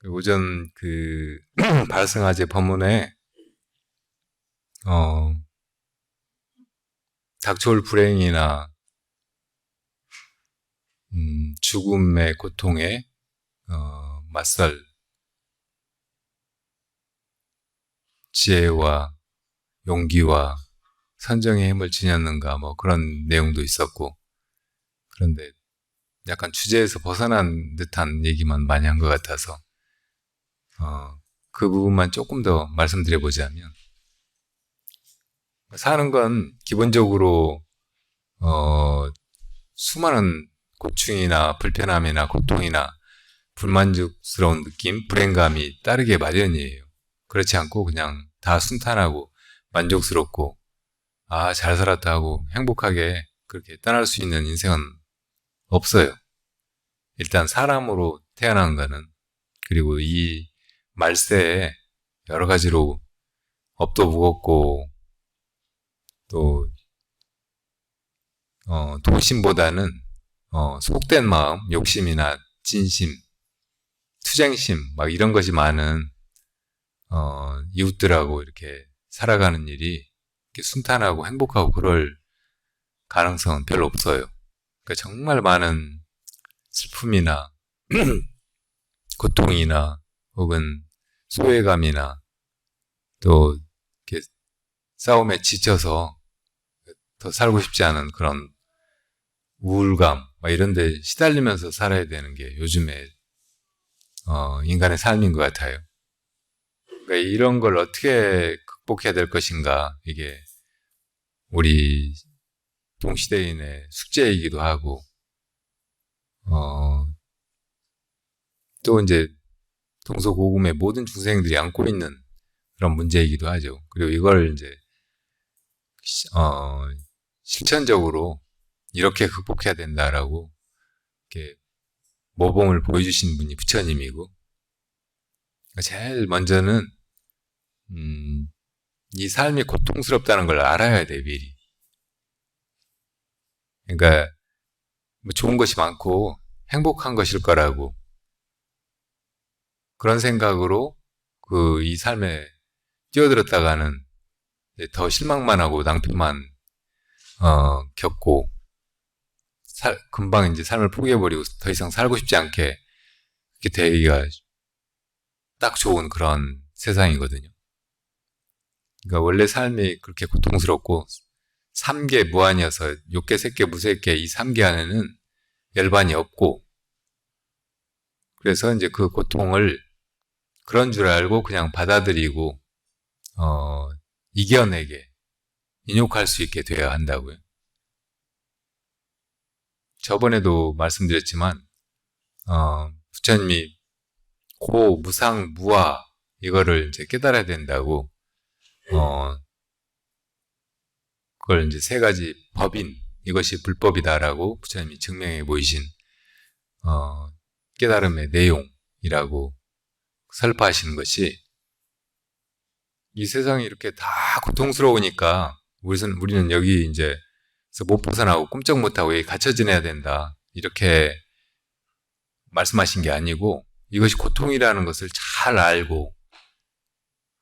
오전 발성화제 법문에 닥쳐올 불행이나 죽음의 고통에 맞설 지혜와 용기와 선정의 힘을 지녔는가 뭐 그런 내용도 있었고, 그런데 약간 주제에서 벗어난 듯한 얘기만 많이 한 것 같아서 그 부분만 조금 더 말씀드려보자면, 사는 건 기본적으로 수많은 고충이나 불편함이나 고통이나 불만족스러운 느낌, 불행감이 따르게 마련이에요. 그렇지 않고 그냥 다 순탄하고 만족스럽고 잘 살았다 하고 행복하게 그렇게 떠날 수 있는 인생은 없어요. 일단 사람으로 태어난 거는, 그리고 이 말세에 여러 가지로 업도 무겁고 또 도심보다는 속된 마음, 욕심이나 진심, 투쟁심 막 이런 것이 많은 이웃들하고 이렇게 살아가는 일이 이렇게 순탄하고 행복하고 그럴 가능성은 별로 없어요. 그러니까 정말 많은 슬픔이나 고통이나 혹은 소외감이나 또 이렇게 싸움에 지쳐서 더 살고 싶지 않은 그런 우울감 막 이런 데 시달리면서 살아야 되는 게 요즘에 인간의 삶인 것 같아요. 그러니까 이런 걸 어떻게 극복해야 될 것인가, 이게 우리 동시대인의 숙제이기도 하고 또 이제 동서고금의 모든 중생들이 안고 있는 그런 문제이기도 하죠. 그리고 이걸 이제 실천적으로 이렇게 극복해야 된다라고 이렇게 모범을 보여주신 분이 부처님이고, 제일 먼저는 이 삶이 고통스럽다는 걸 알아야 돼, 미리. 그러니까 뭐 좋은 것이 많고 행복한 것일 거라고 그런 생각으로 이 삶에 뛰어들었다가는 더 실망만 하고 낭패만 겪고 금방 이제 삶을 포기해버리고 더 이상 살고 싶지 않게 이렇게 되기가 딱 좋은 그런 세상이거든요. 그러니까 원래 삶이 그렇게 고통스럽고 삼계 무한이어서 욕계, 색계, 무색계 이 3계 안에는 열반이 없고, 그래서 이제 그 고통을 그런 줄 알고 그냥 받아들이고 이겨내게 인욕할 수 있게 되어야 한다고요. 저번에도 말씀드렸지만 부처님이 고, 무상, 무아 이거를 이제 깨달아야 된다고 그걸 이제 3가지 법인, 이것이 불법이다라고 부처님이 증명해 보이신 깨달음의 내용이라고 설파하시는 것이, 이 세상이 이렇게 다 고통스러우니까 우리는 여기 이제 못 벗어나고 꼼짝 못하고 여기 갇혀 지내야 된다, 이렇게 말씀하신 게 아니고, 이것이 고통이라는 것을 잘 알고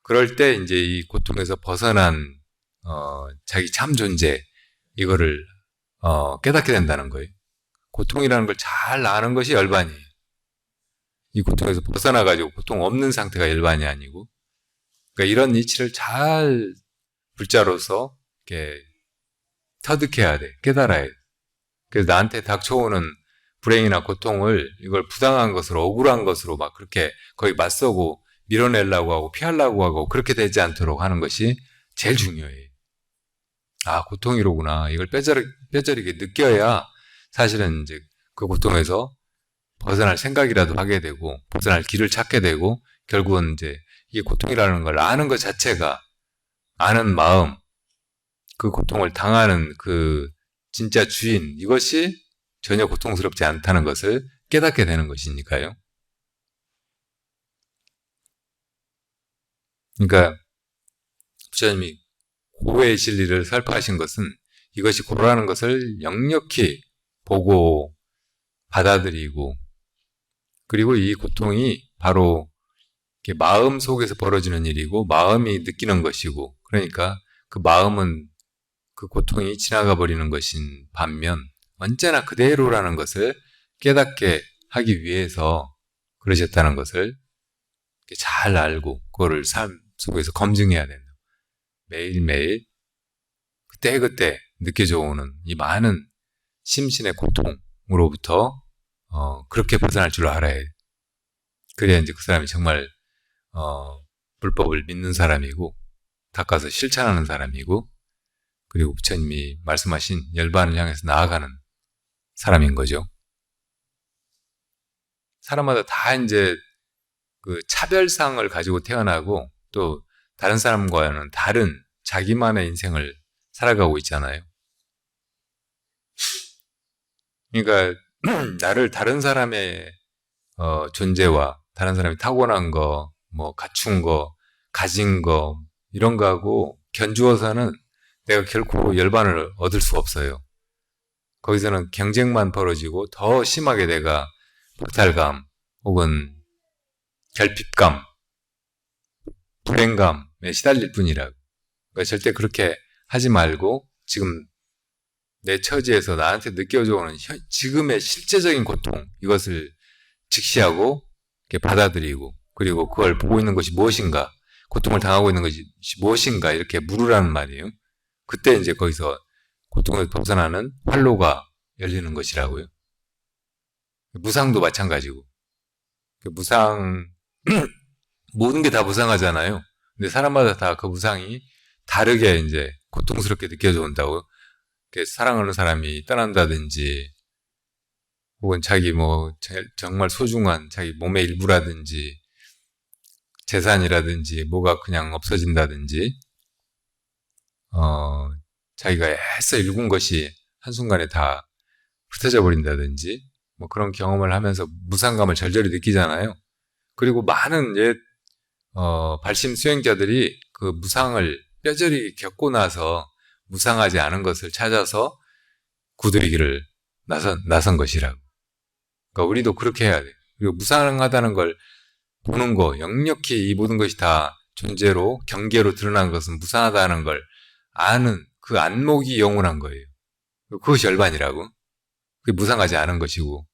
그럴 때 이제 이 고통에서 벗어난 자기 참 존재, 이거를 깨닫게 된다는 거예요. 고통이라는 걸 잘 아는 것이 열반이에요. 이 고통에서 벗어나가지고 고통 없는 상태가 열반이 아니고, 그러니까 이런 이치를 잘 불자로서 이렇게 터득해야 돼, 깨달아야 돼. 그래서 나한테 닥쳐오는 불행이나 고통을 이걸 부당한 것으로, 억울한 것으로 막 그렇게 거의 맞서고 밀어내려고 하고 피하려고 하고 그렇게 되지 않도록 하는 것이 제일 중요해요. 고통이로구나, 이걸 뼈저리게 느껴야 사실은 이제 그 고통에서 벗어날 생각이라도 하게 되고 벗어날 길을 찾게 되고, 결국은 이제 이게 고통이라는 걸 아는 것 자체가, 아는 마음, 그 고통을 당하는 그 진짜 주인, 이것이 전혀 고통스럽지 않다는 것을 깨닫게 되는 것이니까요. 그러니까 부처님이 고의 진리를 설파하신 것은 이것이 고라는 것을 역력히 보고 받아들이고, 그리고 이 고통이 바로 마음 속에서 벌어지는 일이고 마음이 느끼는 것이고, 그러니까 그 마음은 그 고통이 지나가 버리는 것인 반면 언제나 그대로라는 것을 깨닫게 하기 위해서 그러셨다는 것을 잘 알고 그거를 삶 속에서 검증해야 된다. 매일매일 그때그때 느껴져 오는 이 많은 심신의 고통으로부터 그렇게 벗어날 줄 알아야 해. 그래야 이제 그 사람이 정말 불법을 믿는 사람이고 닦아서 실천하는 사람이고, 그리고 부처님이 말씀하신 열반을 향해서 나아가는 사람인 거죠. 사람마다 다 이제 그 차별상을 가지고 태어나고 또 다른 사람과는 다른 자기만의 인생을 살아가고 있잖아요. 그러니까 나를 다른 사람의 존재와 다른 사람이 타고난 거, 뭐 갖춘 거, 가진 거 이런 거하고 견주어서는 내가 결코 열반을 얻을 수 없어요. 거기서는 경쟁만 벌어지고 더 심하게 내가 박탈감 혹은 결핍감, 불행감에 시달릴 뿐이라고. 그러니까 절대 그렇게 하지 말고 지금 내 처지에서 나한테 느껴져 오는 지금의 실제적인 고통, 이것을 직시하고 받아들이고, 그리고 그걸 보고 있는 것이 무엇인가, 고통을 당하고 있는 것이 무엇인가 이렇게 물으라는 말이에요. 그때 이제 거기서 고통에서 벗어나는 활로가 열리는 것이라고요. 무상도 마찬가지고. 무상, 모든 게 다 무상하잖아요. 근데 사람마다 다 그 무상이 다르게 이제 고통스럽게 느껴져 온다고요. 사랑하는 사람이 떠난다든지, 혹은 자기 뭐 정말 소중한 자기 몸의 일부라든지, 재산이라든지 뭐가 그냥 없어진다든지, 자기가 애써 일군 것이 한순간에 다 흩어져 버린다든지, 뭐 그런 경험을 하면서 무상감을 절절히 느끼잖아요. 그리고 많은 발심 수행자들이 그 무상을 뼈저리 겪고 나서 무상하지 않은 것을 찾아서 구두의 길을 나선 것이라고. 그러니까 우리도 그렇게 해야 돼. 그리고 무상하다는 걸 보는 거, 역력히 이 모든 것이 다 존재로, 경계로 드러난 것은 무상하다는 걸 아는 그 안목이 영원한 거예요. 그것이 열반이라고. 그게 무상하지 않은 것이고,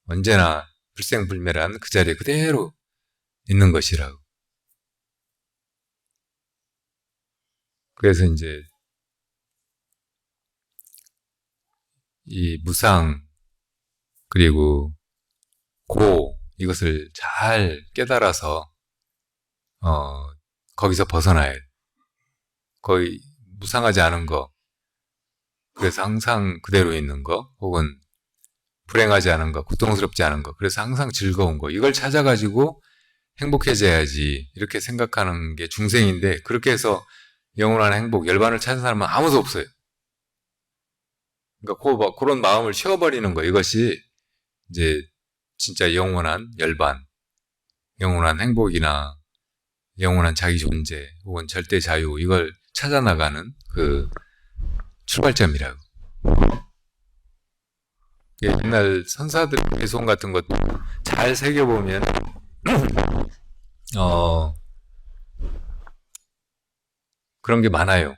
언제나 불생불멸한 그 자리에 그대로 있는 것이라고. 그래서 이제 이 무상 그리고 고, 이것을 잘 깨달아서 거기서 벗어나야 돼. 거의 무상하지 않은 거, 그래서 항상 그대로 있는 거, 혹은 불행하지 않은 거, 고통스럽지 않은 거, 그래서 항상 즐거운 거, 이걸 찾아가지고 행복해져야지 이렇게 생각하는 게 중생인데, 그렇게 해서 영원한 행복, 열반을 찾은 사람은 아무도 없어요. 그러니까 그런 마음을 쉬어버리는 거, 이것이 이제 진짜 영원한 열반, 영원한 행복이나 영원한 자기 존재 혹은 절대 자유, 이걸 찾아나가는 그 출발점이라고. 옛날 선사들의 개송 같은 것도 잘 새겨보면 그런 게 많아요.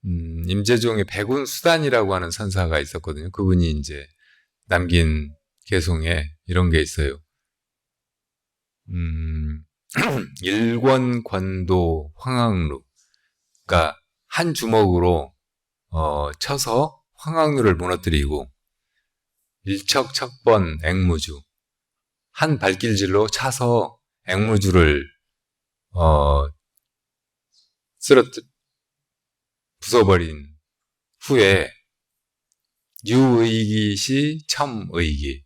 임재종의 백운수단이라고 하는 선사가 있었거든요. 그분이 이제 남긴 개송에 이런 게 있어요. 일권권도 황학루, 그러니까 한 주먹으로 쳐서 황학루를 무너뜨리고, 일척척번 앵무주, 한 발길질로 차서 앵무주를 부숴버린 후에 유의기시 첨의기,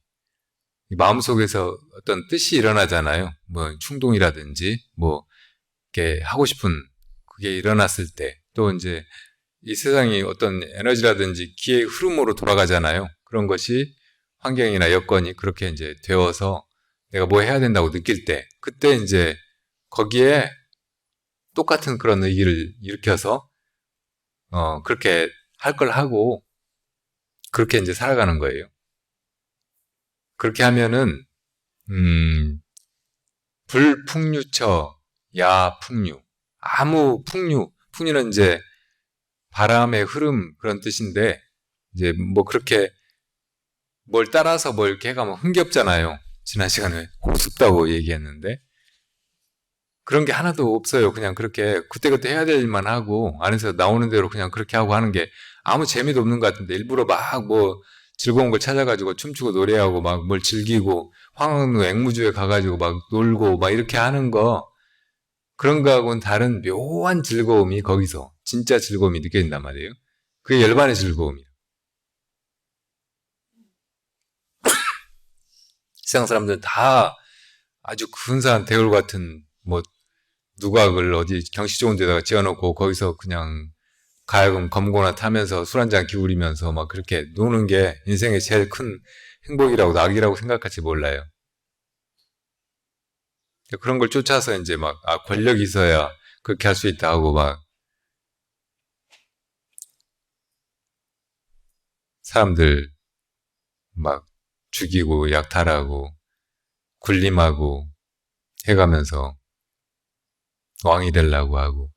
마음속에서 어떤 뜻이 일어나잖아요. 뭐 충동이라든지 뭐 이렇게 하고 싶은 그게 일어났을 때, 또 이제 이 세상이 어떤 에너지라든지 기의 흐름으로 돌아가잖아요. 그런 것이 환경이나 여건이 그렇게 이제 되어서 내가 뭐 해야 된다고 느낄 때, 그때 이제 거기에 똑같은 그런 의기를 일으켜서 그렇게 할 걸 하고 그렇게 이제 살아가는 거예요. 그렇게 하면은 불풍류처 야풍류. 아무 풍류는 이제 바람의 흐름 그런 뜻인데, 이제 뭐 그렇게 뭘 따라서 뭘 이렇게 해가면 흥겹잖아요. 지난 시간에 고습다고 얘기했는데, 그런 게 하나도 없어요. 그냥 그렇게 그때그때 해야 될 일만 하고, 안에서 나오는 대로 그냥 그렇게 하고 하는 게 아무 재미도 없는 것 같은데, 일부러 막 뭐 즐거운 걸 찾아가지고 춤추고 노래하고 막 뭘 즐기고, 황흥 앵무주에 가가지고 막 놀고 막 이렇게 하는 거, 그런 거하고는 다른 묘한 즐거움이 거기서 진짜 즐거움이 느껴진단 말이에요. 그게 열반의 즐거움이에요. 세상 사람들은 다 아주 근사한 대울 같은 뭐 누각을 어디 경치 좋은 데다가 지어놓고 거기서 그냥 가야금 검거나 타면서 술 한잔 기울이면서 막 그렇게 노는 게 인생의 제일 큰 행복이라고 낙이라고 생각할지 몰라요. 그런 걸 쫓아서 이제 막 권력이 있어야 그렇게 할 수 있다 하고 막 사람들 막 죽이고 약탈하고 군림하고 해가면서 왕이 되려고 하고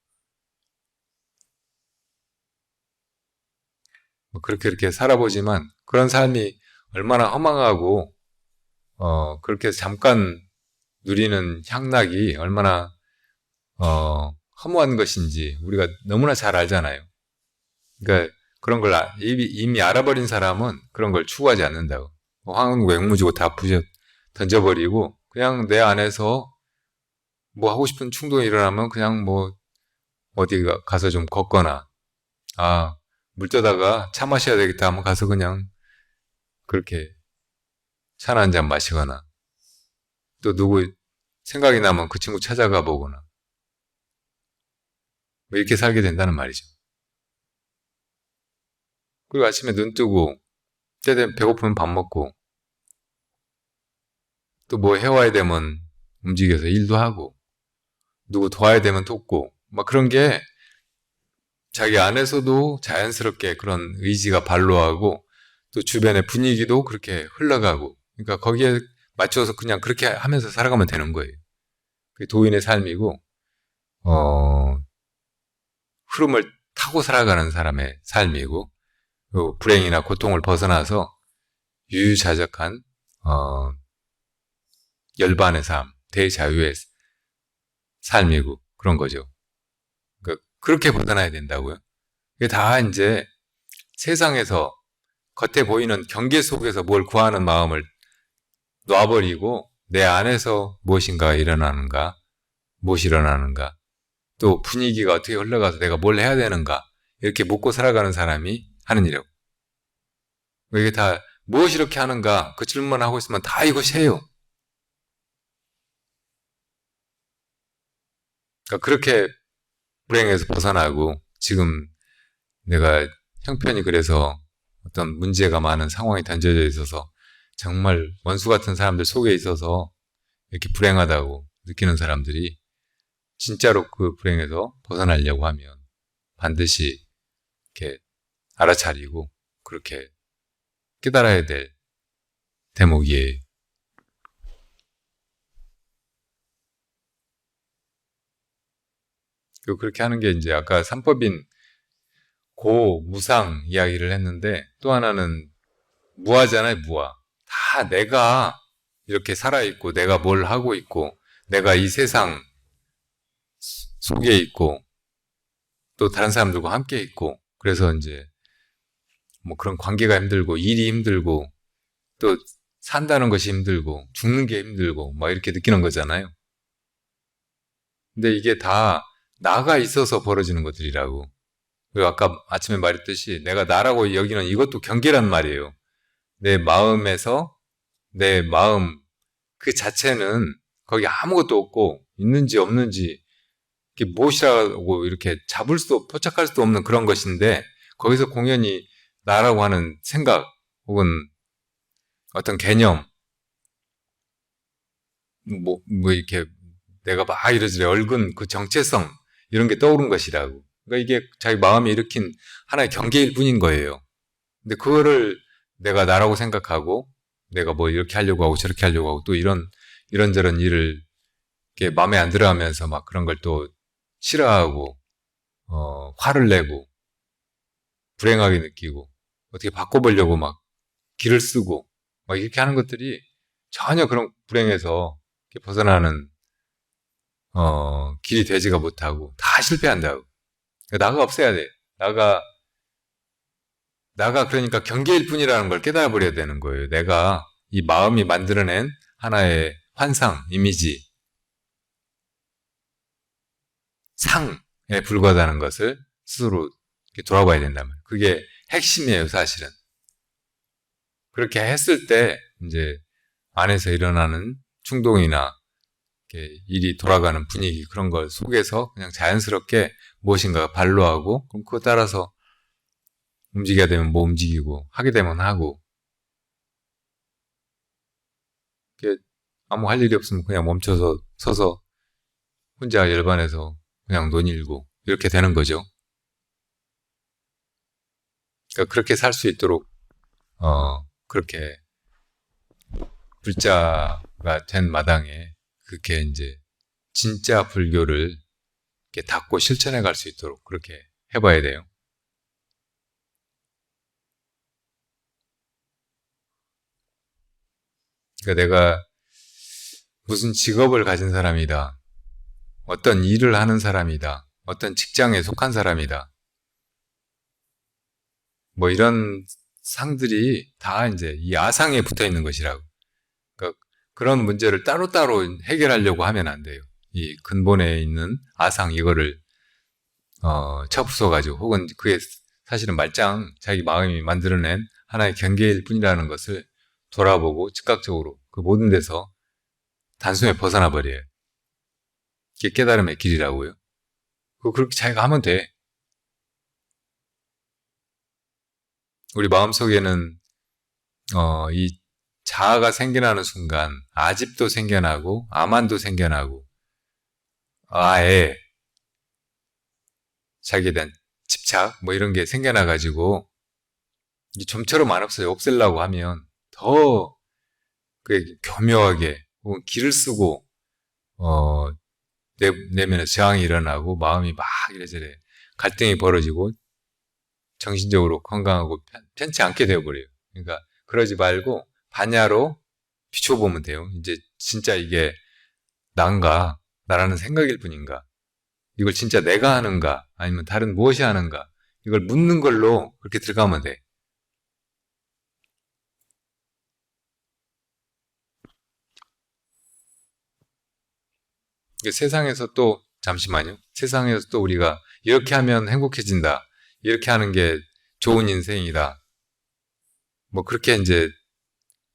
뭐 그렇게 살아보지만 그런 삶이 얼마나 허망하고 그렇게 잠깐 누리는 향락이 얼마나 허무한 것인지 우리가 너무나 잘 알잖아요. 그러니까 그런 걸 이미 알아버린 사람은 그런 걸 추구하지 않는다고. 황은 맹무지고 다 던져버리고 그냥 내 안에서 뭐 하고 싶은 충동이 일어나면 그냥 뭐 어디 가서 좀 걷거나 물 떠다가 차 마셔야 되겠다 하면 가서 그냥 그렇게 차나 한 잔 마시거나 또 누구 생각이 나면 그 친구 찾아가 보거나 뭐 이렇게 살게 된다는 말이죠. 그리고 아침에 눈 뜨고 때 되면 배고프면 밥 먹고 또 뭐 해와야 되면 움직여서 일도 하고 누구 도와야 되면 돕고 막 그런 게 자기 안에서도 자연스럽게 그런 의지가 발로하고 또 주변의 분위기도 그렇게 흘러가고 그러니까 거기에 맞춰서 그냥 그렇게 하면서 살아가면 되는 거예요. 그게 도인의 삶이고 흐름을 타고 살아가는 사람의 삶이고 불행이나 고통을 벗어나서 유유자적한 열반의 삶, 대자유의 삶이고 그런 거죠. 그러니까 그렇게 벗어나야 된다고요. 이게 다 이제 세상에서 겉에 보이는 경계 속에서 뭘 구하는 마음을 놔버리고 내 안에서 무엇인가 일어나는가, 무엇이 일어나는가, 또 분위기가 어떻게 흘러가서 내가 뭘 해야 되는가 이렇게 묻고 살아가는 사람이 하는 일이라고. 이게 다 무엇이 이렇게 하는가 그 질문하고 있으면 다 이것이 해요. 그러니까 그렇게 불행에서 벗어나고 지금 내가 형편이 그래서 어떤 문제가 많은 상황에 던져져 있어서 정말 원수 같은 사람들 속에 있어서 이렇게 불행하다고 느끼는 사람들이 진짜로 그 불행에서 벗어나려고 하면 반드시 이렇게 알아차리고 그렇게 깨달아야 될 대목이에요. 그렇게 하는 게 이제 아까 삼법인 고, 무상 이야기를 했는데 또 하나는 무아잖아요, 무아. 다 내가 이렇게 살아있고 내가 뭘 하고 있고 내가 이 세상 속에 있고 또 다른 사람들과 함께 있고 그래서 이제 뭐 그런 관계가 힘들고 일이 힘들고 또 산다는 것이 힘들고 죽는 게 힘들고 막 이렇게 느끼는 거잖아요. 근데 이게 다 나가 있어서 벌어지는 것들이라고. 그리고 아까 아침에 말했듯이 내가 나라고 여기는 이것도 경계란 말이에요. 내 마음에서 내 마음 그 자체는 거기 아무것도 없고 있는지 없는지 이게 무엇이라고 이렇게 포착할 수도 없는 그런 것인데 거기서 공연히 나라고 하는 생각 혹은 어떤 개념 뭐 이렇게 내가 막 이러저러 얽은 그 정체성 이런 게 떠오른 것이라고. 그러니까 이게 자기 마음이 일으킨 하나의 경계일 뿐인 거예요. 근데 그거를 내가 나라고 생각하고 내가 뭐 이렇게 하려고 하고 저렇게 하려고 하고 또 이런저런 일을 마음에 안 들어하면서 막 그런 걸 또 싫어하고, 화를 내고, 불행하게 느끼고, 어떻게 바꿔보려고 막 기를 쓰고, 막 이렇게 하는 것들이 전혀 그런 불행에서 벗어나는, 길이 되지가 못하고, 다 실패한다고. 그러니까 나가 없애야 돼. 나가 그러니까 경계일 뿐이라는 걸 깨달아버려야 되는 거예요. 내가 이 마음이 만들어낸 하나의 환상, 이미지, 상에 불과하다는 것을 스스로 돌아봐야 된다면. 그게 핵심이에요, 사실은. 그렇게 했을 때, 이제, 안에서 일어나는 충동이나, 일이 돌아가는 분위기, 그런 걸 속에서 그냥 자연스럽게 무엇인가 반로하고, 그럼 그거 따라서 움직여야 되면 뭐 움직이고, 하게 되면 하고, 아무 할 일이 없으면 그냥 멈춰서 서서 혼자 열반해서 그냥 논일고 이렇게 되는 거죠. 그러니까 그렇게 살 수 있도록 그렇게 불자가 된 마당에 그렇게 이제 진짜 불교를 이렇게 닫고 실천해 갈 수 있도록 그렇게 해봐야 돼요. 그러니까 내가 무슨 직업을 가진 사람이다. 어떤 일을 하는 사람이다. 어떤 직장에 속한 사람이다. 뭐 이런 상들이 다 이제 이 아상에 붙어 있는 것이라고. 그러니까 그런 문제를 따로따로 해결하려고 하면 안 돼요. 이 근본에 있는 아상 이거를 쳐부숴가지고 혹은 그게 사실은 말짱 자기 마음이 만들어낸 하나의 경계일 뿐이라는 것을 돌아보고 즉각적으로 그 모든 데서 단숨에 벗어나 버려요. 이게 깨달음의 길이라고요. 그렇게 자기가 하면 돼. 우리 마음속에는 이 자아가 생겨나는 순간 아집도 생겨나고 아만도 생겨나고 아에 자기에 대한 집착 뭐 이런 게 생겨나가지고 좀처럼 안 없어요. 없애려고 하면 더 교묘하게 혹은 기를 쓰고 내면에 저항이 일어나고 마음이 막 이래저래 갈등이 벌어지고 정신적으로 건강하고 편치 않게 되어버려요. 그러니까 그러지 말고 반야로 비춰보면 돼요. 이제 진짜 이게 난가 나라는 생각일 뿐인가 이걸 진짜 내가 하는가 아니면 다른 무엇이 하는가 이걸 묻는 걸로 그렇게 들어가면 돼. 세상에서 또 잠시만요. 세상에서 또 우리가 이렇게 하면 행복해진다. 이렇게 하는 게 좋은 인생이다. 뭐 그렇게 이제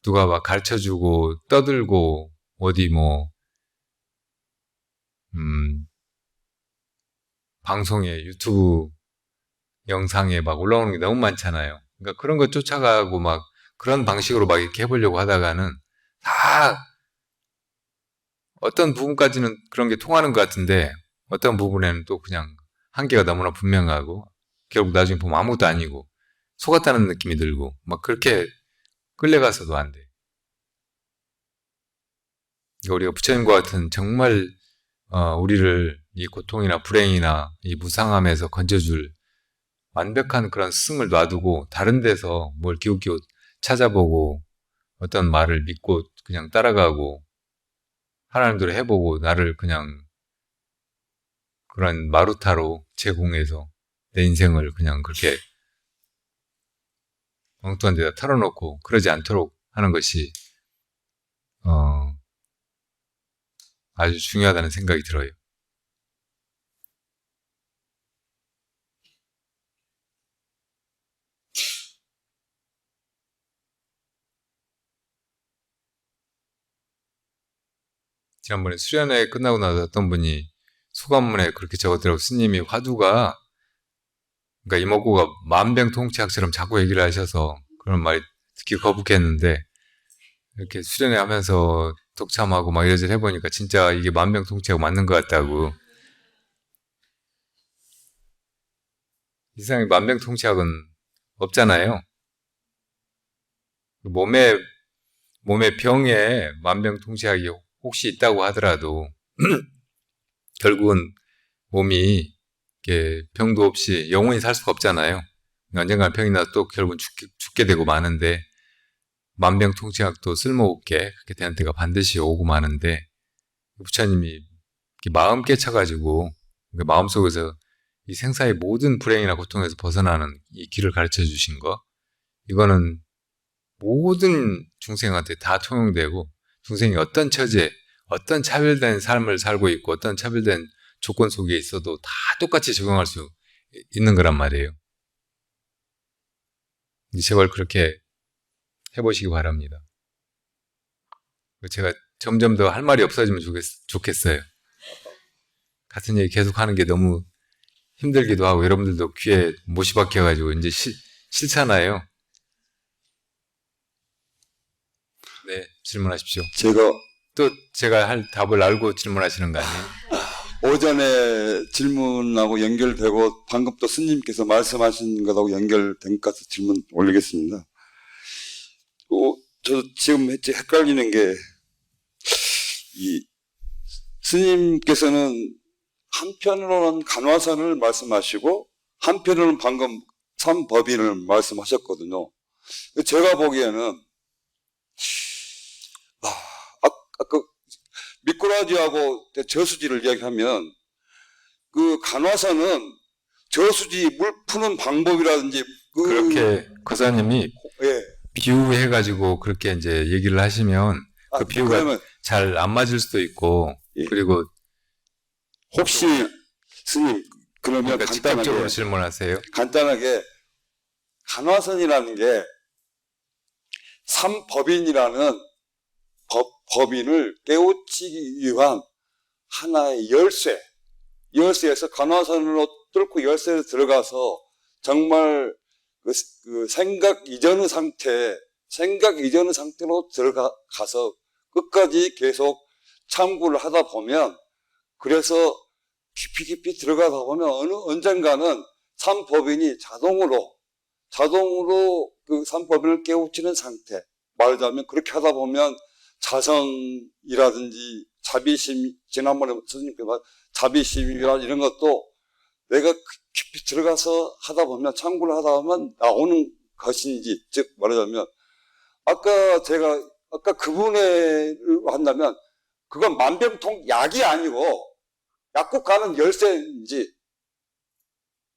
누가 막 가르쳐주고 떠들고 어디 뭐 방송에 유튜브 영상에 막 올라오는 게 너무 많잖아요. 그러니까 그런 거 쫓아가고 막 그런 방식으로 막 이렇게 해보려고 하다가는 다 어떤 부분까지는 그런 게 통하는 것 같은데 어떤 부분에는 또 그냥 한계가 너무나 분명하고 결국 나중에 보면 아무것도 아니고 속았다는 느낌이 들고 막 그렇게 끌려가서도 안 돼. 그러니까 우리가 부처님과 같은 정말 우리를 이 고통이나 불행이나 이 무상함에서 건져줄 완벽한 그런 스승을 놔두고 다른 데서 뭘 기웃기웃 찾아보고 어떤 말을 믿고 그냥 따라가고 하나님대로 해보고 나를 그냥 그런 마루타로 제공해서 내 인생을 그냥 그렇게 엉뚱한 데다 털어놓고 그러지 않도록 하는 것이 아주 중요하다는 생각이 들어요. 지난번에 수련회 끝나고 나서 어떤 분이 소감문에 그렇게 적었더라고. 스님이 화두가 그러니까 이목구가 만병통치약처럼 자꾸 얘기를 하셔서 그런 말이 듣기 거북했는데 이렇게 수련회 하면서 독참하고 막 이러저러 해보니까 진짜 이게 만병통치약 맞는 것 같다고. 이 세상에 만병통치약은 없잖아요. 몸의 병에 만병통치약이 혹시 있다고 하더라도 결국은 몸이 이렇게 병도 없이 영원히 살 수가 없잖아요. 언젠가 병이 나서 또 결국은 죽게 되고 마는데, 만병통치약도 쓸모없게 그렇게 되는 때가 반드시 오고 마는데, 부처님이 마음 깨쳐가지고 마음속에서 이 생사의 모든 불행이나 고통에서 벗어나는 이 길을 가르쳐 주신 거, 이거는 모든 중생한테 다 통용되고, 중생이 어떤 처지에 어떤 차별된 삶을 살고 있고 어떤 차별된 조건 속에 있어도 다 똑같이 적용할 수 있는 거란 말이에요. 제발 그렇게 해보시기 바랍니다. 제가 점점 더 할 말이 없어지면 좋겠어요. 같은 얘기 계속 하는 게 너무 힘들기도 하고, 여러분들도 귀에 못이 박혀가지고 이제 싫잖아요. 네, 질문하십시오. 제가 할 답을 알고 질문하시는 거 아니에요? 오전에 질문하고 연결되고 방금 또 스님께서 말씀하신 것하고 연결된 것 같아서 질문 올리겠습니다. 저도 지금 헷갈리는 게, 이 스님께서는 한편으로는 간화선을 말씀하시고 한편으로는 방금 삼법인을 말씀하셨거든요. 제가 보기에는 아까 미꾸라지하고 저수지를 이야기하면, 그 간화선은 저수지 물 푸는 방법이라든지 그렇게 거사님이 예. 비유해가지고 그렇게 이제 얘기를 하시면 그 비유가 잘 안 맞을 수도 있고, 예. 그리고 혹시 스님 그러면 그러니까 직접적으로 질문하세요. 간단하게 간화선이라는 게 삼법인이라는 법인을 깨우치기 위한 하나의 열쇠에서 간화선으로 뚫고 열쇠에 들어가서 정말 그 생각 이전의 상태로 들어가서 끝까지 계속 참고를 하다 보면, 그래서 깊이 들어가다 보면 언젠가는 삼법인이 자동으로 그 삼법인을 깨우치는 상태, 말하자면 그렇게 하다 보면 자성이라든지 자비심, 지난번에 선생님께서 자비심이라 이런 것도 내가 깊이 들어가서 하다 보면, 참고를 하다 보면 나오는 것인지, 즉 말하자면 아까 그분을 한다면 그건 만병통약이 아니고 약국가는 열쇠인지,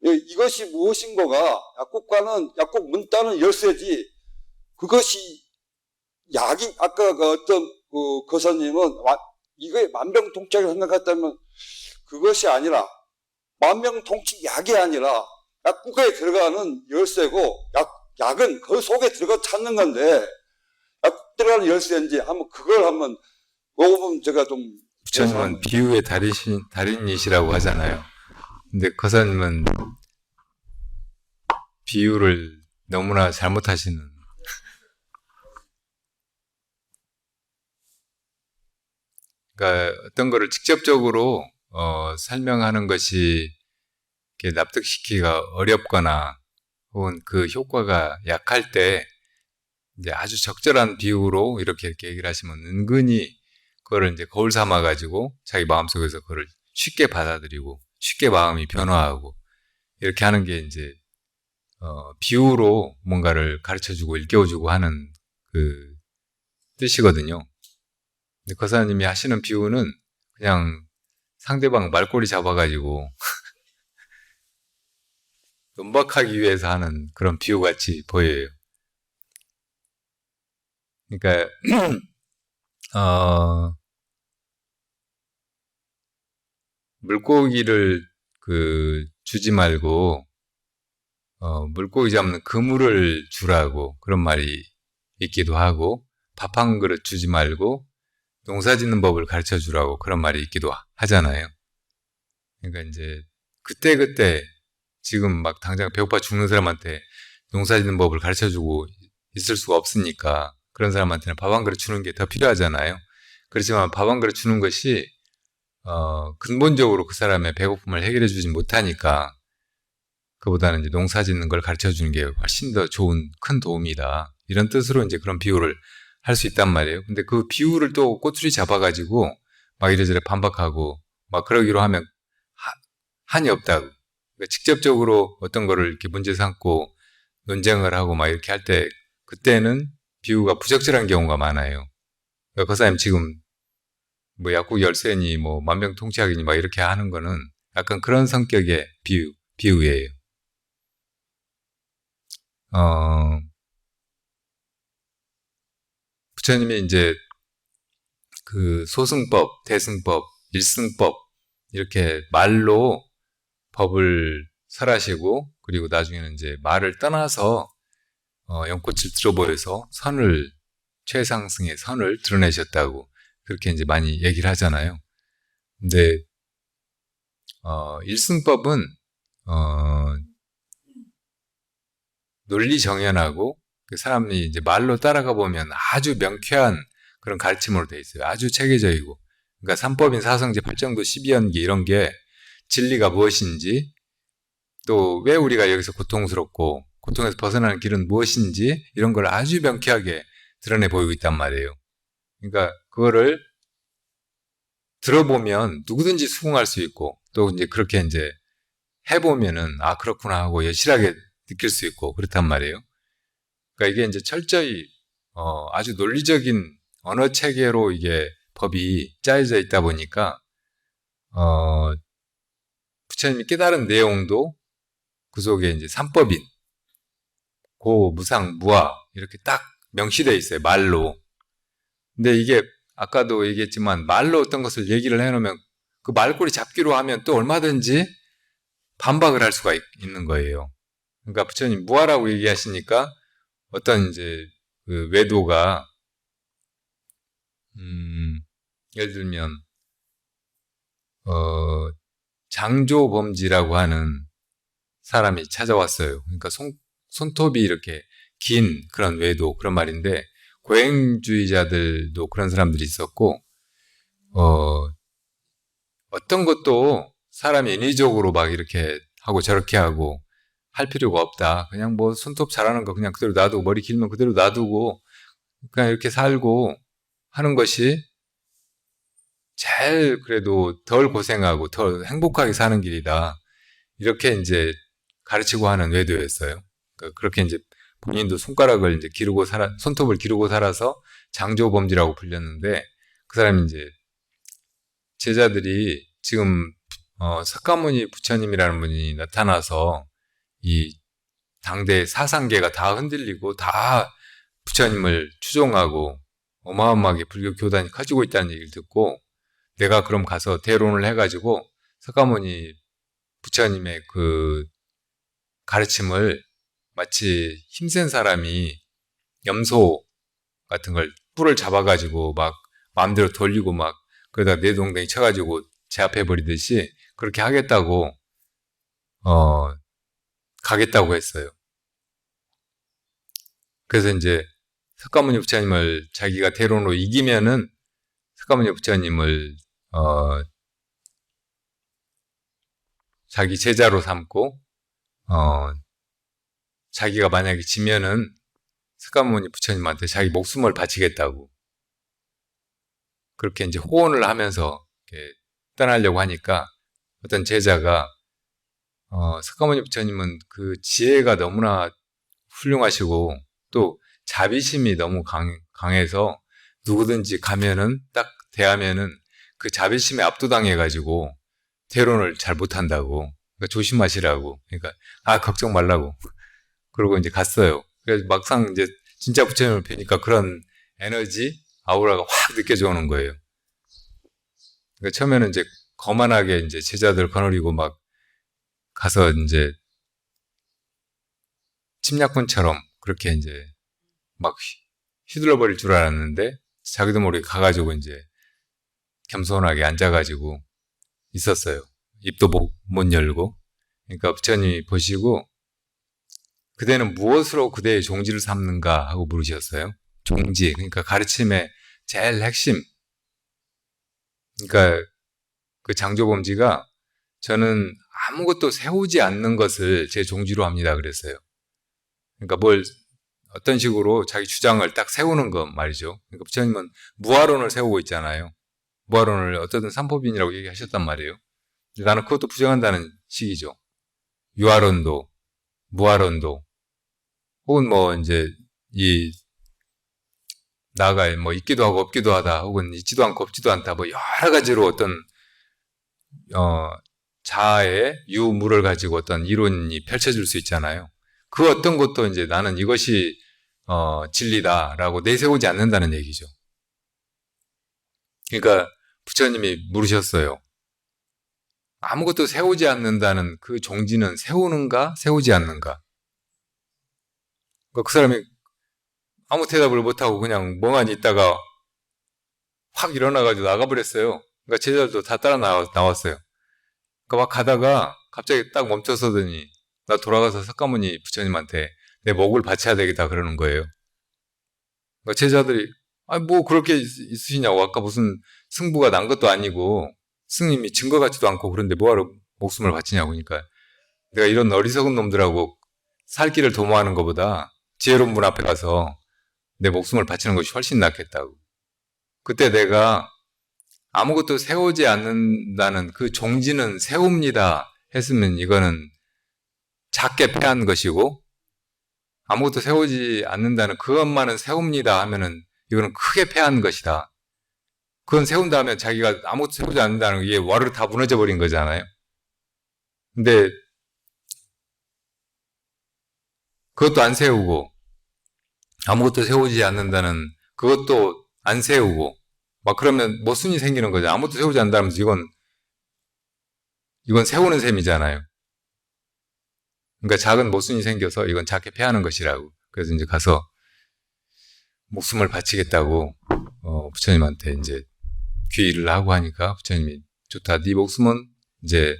이것이 무엇인가가 약국 문 따는 열쇠지, 그것이 약이, 아까 그 어떤 그 거사님은 이거에 만병통치약을 생각했다면 그것이 아니라, 만병통치약이 아니라 약국에 들어가는 열쇠고, 약은 그 속에 들어가 찾는 건데, 약국 들어가는 열쇠인지 한번 그걸 한번 먹어보면 제가 좀. 부처님은 비유의 달인이시라고 하잖아요. 근데 거사님은 비유를 너무나 잘못하시는. 그러니까 어떤 거를 직접적으로 설명하는 것이 이렇게 납득시키기가 어렵거나 혹은 그 효과가 약할 때 이제 아주 적절한 비유로 이렇게 얘기를 하시면 은근히 그거를 이제 거울 삼아가지고 자기 마음속에서 그걸 쉽게 받아들이고 쉽게 마음이 변화하고 이렇게 하는 게 이제 비유로 뭔가를 가르쳐주고 일깨워주고 하는 그 뜻이거든요. 근데 거사님이 하시는 비유는 그냥 상대방 말꼬리 잡아가지고 논박하기 위해서 하는 그런 비유같이 보여요. 그러니까 물고기를 주지 말고 물고기 잡는 그물을 주라고 그런 말이 있기도 하고, 밥 한 그릇 주지 말고 농사 짓는 법을 가르쳐 주라고 그런 말이 있기도 하잖아요. 그러니까 이제 그때 지금 막 당장 배고파 죽는 사람한테 농사 짓는 법을 가르쳐 주고 있을 수가 없으니까 그런 사람한테는 밥 한 그릇 주는 게 더 필요하잖아요. 그렇지만 밥 한 그릇 주는 것이 근본적으로 그 사람의 배고픔을 해결해 주지 못하니까 그보다는 이제 농사 짓는 걸 가르쳐 주는 게 훨씬 더 좋은 큰 도움이다. 이런 뜻으로 이제 그런 비유를 할 수 있단 말이에요. 근데 그 비유를 또 꼬투리 잡아가지고 막 이래저래 반박하고 막 그러기로 하면 한이 없다고. 그러니까 직접적으로 어떤 거를 이렇게 문제 삼고 논쟁을 하고 막 이렇게 할 때 그때는 비유가 부적절한 경우가 많아요. 그러니까 거사님 지금 뭐 약국 열쇠니 뭐 만병통치약이니 막 이렇게 하는 거는 약간 그런 성격의 비유예요. 부처님이 이제 그 소승법, 대승법, 일승법 이렇게 말로 법을 설하시고 그리고 나중에는 이제 말을 떠나서 연꽃을 들어보여서 최상승의 선을 드러내셨다고 그렇게 이제 많이 얘기를 하잖아요. 근데 일승법은 논리 정연하고 그 사람이 이제 말로 따라가 보면 아주 명쾌한 그런 가르침으로 돼 있어요. 아주 체계적이고. 그러니까 삼법인 사성제, 팔정도, 십이연기 이런 게 진리가 무엇인지 또 왜 우리가 여기서 고통스럽고 고통에서 벗어나는 길은 무엇인지 이런 걸 아주 명쾌하게 드러내 보이고 있단 말이에요. 그러니까 그거를 들어보면 누구든지 수긍할 수 있고 또 이제 그렇게 이제 해보면은 아 그렇구나 하고 여실하게 느낄 수 있고 그렇단 말이에요. 그러니까 이게 이제 철저히 아주 논리적인 언어 체계로 이게 법이 짜여져 있다 보니까 부처님이 깨달은 내용도 그 속에 이제 삼법인 고, 무상, 무아 이렇게 딱 명시되어 있어요. 말로. 근데 이게 아까도 얘기했지만 말로 어떤 것을 얘기를 해놓으면 그 말꼬리 잡기로 하면 또 얼마든지 반박을 할 수가 있는 거예요. 그러니까 부처님 무아라고 얘기하시니까 어떤 이제 그 외도가 예를 들면 장조범지라고 하는 사람이 찾아왔어요. 그러니까 손톱이 이렇게 긴 그런 외도 그런 말인데 고행주의자들도 그런 사람들이 있었고 어떤 것도 사람이 인위적으로 막 이렇게 하고 저렇게 하고 할 필요가 없다. 그냥 뭐 손톱 자라는 거 그냥 그대로 놔두고 머리 길면 그대로 놔두고 그냥 이렇게 살고 하는 것이 제일 그래도 덜 고생하고 덜 행복하게 사는 길이다. 이렇게 이제 가르치고 하는 외도였어요. 그렇게 이제 본인도 손가락을 이제 손톱을 기르고 살아서 장조범지라고 불렸는데 그 사람이 이제 제자들이 지금 석가모니 부처님이라는 분이 나타나서 이 당대 사상계가 다 흔들리고 다 부처님을 추종하고 어마어마하게 불교 교단이 커지고 있다는 얘기를 듣고 내가 그럼 가서 대론을 해가지고 석가모니 부처님의 그 가르침을 마치 힘센 사람이 염소 같은 걸 뿔을 잡아가지고 막 마음대로 돌리고 막 그러다 내동댕이 쳐가지고 제압해버리듯이 그렇게 하겠다고 가겠다고 했어요. 그래서 이제 석가모니 부처님을 자기가 대론으로 이기면은 석가모니 부처님을 자기 제자로 삼고 자기가 만약에 지면은 석가모니 부처님한테 자기 목숨을 바치겠다고 그렇게 이제 호언을 하면서 이렇게 떠나려고 하니까 어떤 제자가 석가모니 부처님은 그 지혜가 너무나 훌륭하시고 또 자비심이 너무 강해서 누구든지 가면은 딱 대하면은 그 자비심에 압도당해가지고 대론을 잘 못한다고 그러니까 조심하시라고 그러니까 걱정 말라고 그러고 이제 갔어요. 그래서 막상 이제 진짜 부처님을 뵈니까 그런 에너지 아우라가 확 느껴져 오는 거예요. 그러니까 처음에는 이제 거만하게 이제 제자들 거느리고 막 가서 이제 침략군처럼 그렇게 이제 막 휘둘러 버릴 줄 알았는데 자기도 모르게 가가지고 이제 겸손하게 앉아가지고 있었어요. 입도 못 열고. 그러니까 부처님이 보시고 그대는 무엇으로 그대의 종지를 삼는가 하고 물으셨어요. 종지, 그러니까 가르침의 제일 핵심. 그러니까 그 장조범지가 저는 아무것도 세우지 않는 것을 제 종지로 합니다 그랬어요. 그러니까 어떤 식으로 자기 주장을 딱 세우는 것 말이죠. 그러니까 부처님은 무아론을 세우고 있잖아요. 무아론을 어쨌든 삼법인이라고 얘기하셨단 말이에요. 나는 그것도 부정한다는 식이죠. 유아론도, 무아론도, 혹은 뭐 이제 나아가 뭐 있기도 하고 없기도 하다, 혹은 있지도 않고 없지도 않다, 뭐 여러 가지로 어떤 자아의 유무를 가지고 어떤 이론이 펼쳐질 수 있잖아요. 그 어떤 것도 이제 나는 이것이 진리다라고 내세우지 않는다는 얘기죠. 그러니까 부처님이 물으셨어요. 아무것도 세우지 않는다는 그 종지는 세우는가 세우지 않는가? 그 사람이 아무 대답을 못하고 그냥 멍하니 있다가 확 일어나가지고 나가버렸어요. 그러니까 제자들도 다 따라 나왔어요. 그러니까 막 가다가 갑자기 딱 멈춰서더니 나 돌아가서 석가모니 부처님한테 내 목을 바쳐야 되겠다 그러는 거예요. 그러니까 제자들이 뭐 그렇게 있으시냐고, 아까 무슨 승부가 난 것도 아니고 스님이 증거 같지도 않고 그런데 뭐하러 목숨을 바치냐고. 그러니까 내가 이런 어리석은 놈들하고 살 길을 도모하는 것보다 지혜로운 분 앞에 가서 내 목숨을 바치는 것이 훨씬 낫겠다고. 그때 내가 아무것도 세우지 않는다는 그 종지는 세웁니다 했으면 이거는 작게 패한 것이고, 아무것도 세우지 않는다는 그것만은 세웁니다 하면은 이거는 크게 패한 것이다. 그건 세운다 하면 자기가 아무것도 세우지 않는다는 게 와르르 다 무너져 버린 거잖아요. 근데 그것도 안 세우고 아무것도 세우지 않는다는 그것도 안 세우고 막 그러면 모순이 생기는 거죠. 아무것도 세우지 않는다면서 이건 세우는 셈이잖아요. 그러니까 작은 모순이 생겨서 이건 작게 패하는 것이라고. 그래서 이제 가서 목숨을 바치겠다고 부처님한테 이제 귀의를 하고 하니까 부처님이 좋다. 네 목숨은 이제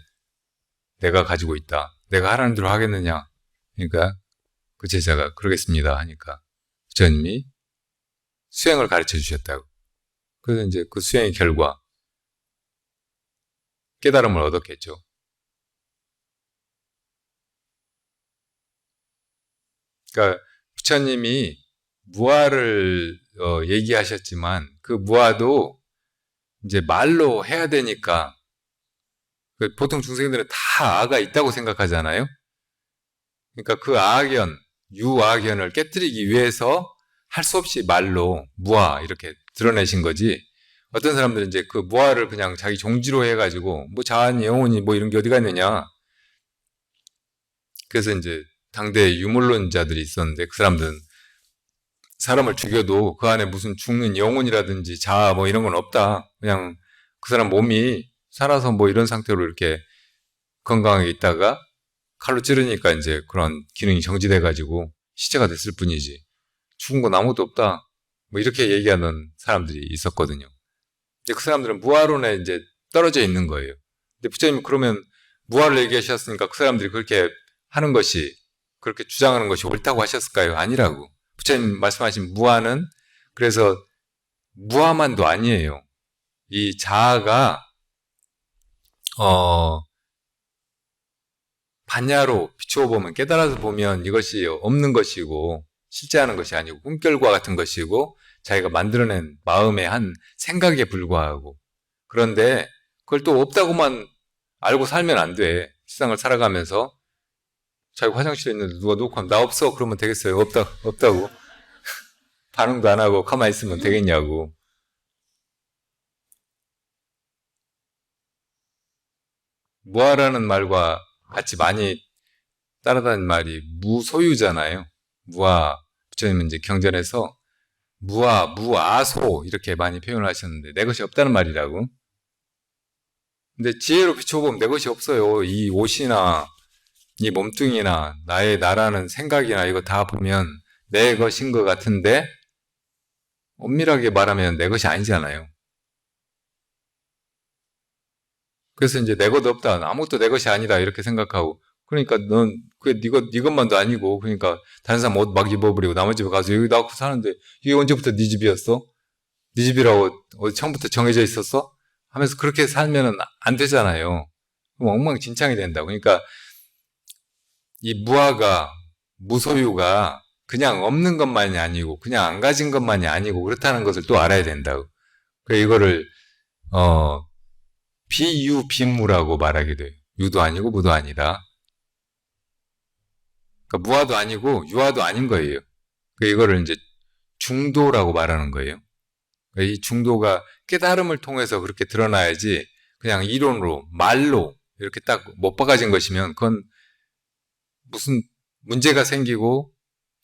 내가 가지고 있다. 내가 하라는 대로 하겠느냐. 그러니까 그 제자가 그러겠습니다 하니까 부처님이 수행을 가르쳐 주셨다고. 그래서 이제 그 수행의 결과 깨달음을 얻었겠죠. 그러니까 부처님이 무아를 얘기하셨지만 그 무아도 이제 말로 해야 되니까, 보통 중생들은 다 아가 있다고 생각하잖아요. 그러니까 그 아견, 유아견을 깨뜨리기 위해서 할 수 없이 말로 무아 이렇게 드러내신 거지. 어떤 사람들은 이제 그 무아를 그냥 자기 종지로 해가지고 뭐 자아니 영혼이 뭐 이런 게 어디가 있느냐. 그래서 이제 당대 유물론자들이 있었는데 그 사람들은 사람을 죽여도 그 안에 무슨 죽는 영혼이라든지 자아 뭐 이런 건 없다. 그냥 그 사람 몸이 살아서 뭐 이런 상태로 이렇게 건강하게 있다가 칼로 찌르니까 이제 그런 기능이 정지돼가지고 시체가 됐을 뿐이지. 죽은 건 아무것도 없다. 뭐 이렇게 얘기하는 사람들이 있었거든요. 근데 그 사람들은 무아론에 이제 떨어져 있는 거예요. 근데 부처님이 그러면 무아를 얘기하셨으니까 그 사람들이 그렇게 하는 것이, 그렇게 주장하는 것이 옳다고 하셨을까요? 아니라고. 부처님 말씀하신 무아는 그래서 무아만도 아니에요. 이 자아가 반야로 비추어 보면, 깨달아서 보면 이것이 없는 것이고 실제하는 것이 아니고 꿈결과 같은 것이고 자기가 만들어낸 마음의 한 생각에 불과하고, 그런데 그걸 또 없다고만 알고 살면 안 돼. 세상을 살아가면서 자기 화장실에 있는데 누가 놓고 하면 나 없어 그러면 되겠어요? 없다고 반응도 안 하고 가만히 있으면 되겠냐고. 무아라는 말과 같이 많이 따라다니는 말이 무소유잖아요. 무아, 부처님은 이제 경전에서 무아, 무아소 이렇게 많이 표현을 하셨는데 내 것이 없다는 말이라고. 근데 지혜로 비춰보면 내 것이 없어요. 이 옷이나 이 몸뚱이나 나라는 생각이나 이거 다 보면 내 것인 것 같은데 엄밀하게 말하면 내 것이 아니잖아요. 그래서 이제 내 것 없다, 아무것도 내 것이 아니다 이렇게 생각하고, 그러니까 넌 그게 네 것만도 아니고, 그러니까 다른 사람 옷 막 입어버리고 남의 집에 가서 여기 나고 사는데 이게 언제부터 네 집이었어? 네 집이라고 어디 처음부터 정해져 있었어? 하면서 그렇게 살면은 안 되잖아요. 그럼 엉망진창이 된다고. 그러니까 이 무아가, 무소유가 그냥 없는 것만이 아니고 그냥 안 가진 것만이 아니고 그렇다는 것을 또 알아야 된다고. 그러니까 이거를 비유비무라고 말하게 돼요. 유도 아니고 무도 아니다. 그러니까 무화도 아니고 유화도 아닌 거예요. 그러니까 이거를 이제 중도라고 말하는 거예요. 그러니까 이 중도가 깨달음을 통해서 그렇게 드러나야지 그냥 이론으로 말로 이렇게 딱 못 박아진 것이면 그건 무슨 문제가 생기고